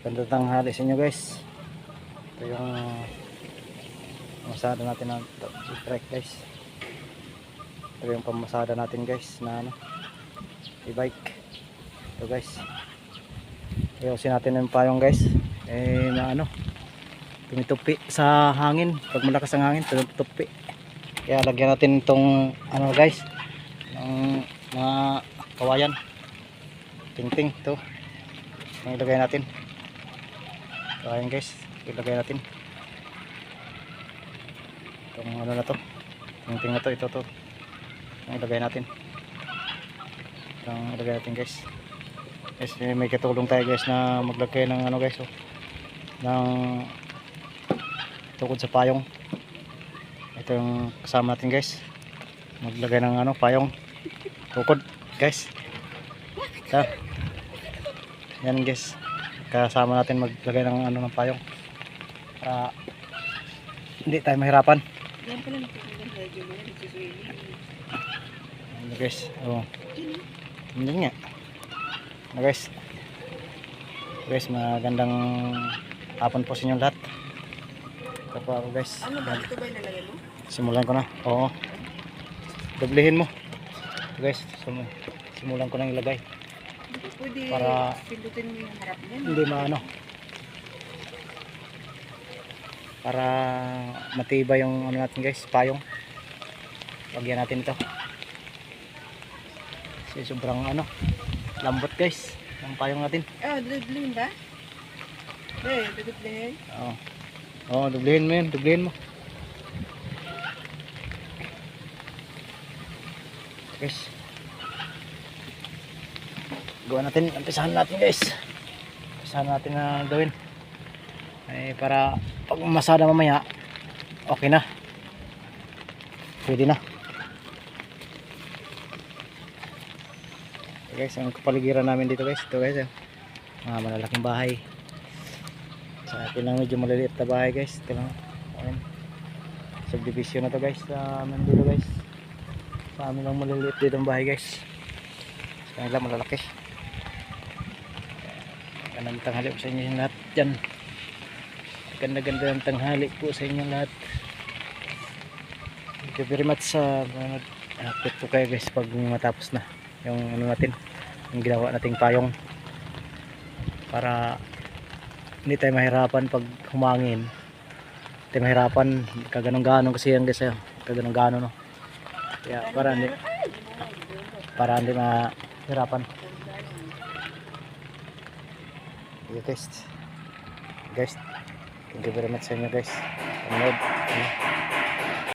Magandang tanghali sa inyo guys. Ito yung pamasada natin ng trek guys. Ito yung pamasada natin guys na ano, e-bike. Ito guys. Ayusin natin yung payong guys. Na ano, tumitupi sa hangin. Pag malakas ang hangin, tumitupi. Kaya lagyan natin itong ano guys, ng mga kawayan. Ting-ting ito. Ang ilagay natin. Ayan guys, ilagay natin itong ano na to, ting na to, ito ang ilagay natin, itong ilagay natin guys. May katulong tayo guys na maglagay ng ano guys, ng tukod sa payong. Ito yung kasama natin guys, maglagay ng ano, payong tukod guys. Ito. Yan guys, kasama natin maglagay ng ano, ng payong para hindi tayo mahirapan. Ano guys, hindi nga ano guys, magandang hapon po sa inyo lahat. Ito po ako guys. Ano ba? Ito ba yung nalagay mo? Simulan ko na. Oo, doblihin mo guys. Simulan ko na ilagay Pwede para pindutin mo yung harap niya. hindi maano, para matibay yung ano natin guys, payong. Lagyan natin ito kasi sobrang ano, lambot guys ang payong natin. Dudublihin ba? Dudublihin. Dublihin mo yun, dublihin mo guys. Gawa natin, umpisahan natin guys, umpisahan natin na gawin para pag masada mamaya okay na, pwede na. Okay guys, ang kapaligiran namin dito guys, ito guys, mga malalaking bahay. Sa atin lang medyo maliliit na bahay guys, ito lang. Ayan, subdivision na to guys sa amin dito guys. Sa amin lang maliliit dito ang bahay guys, sa kanila malalaki. Magandang tanghali po sa inyo lahat dyan. Ganda-ganda ng tanghali po sa inyo lahat. Thank you very much sa update po kayo guys pag matapos na yung ano natin, yung ginawa nating payong, para hindi tayo mahirapan pag humangin. Hindi tayo mahirapan kaganong-ganon kasi yan guys, kaganong-ganon no. Kaya para hindi mahirapan. Okay guys, thank you very much sa inyo guys.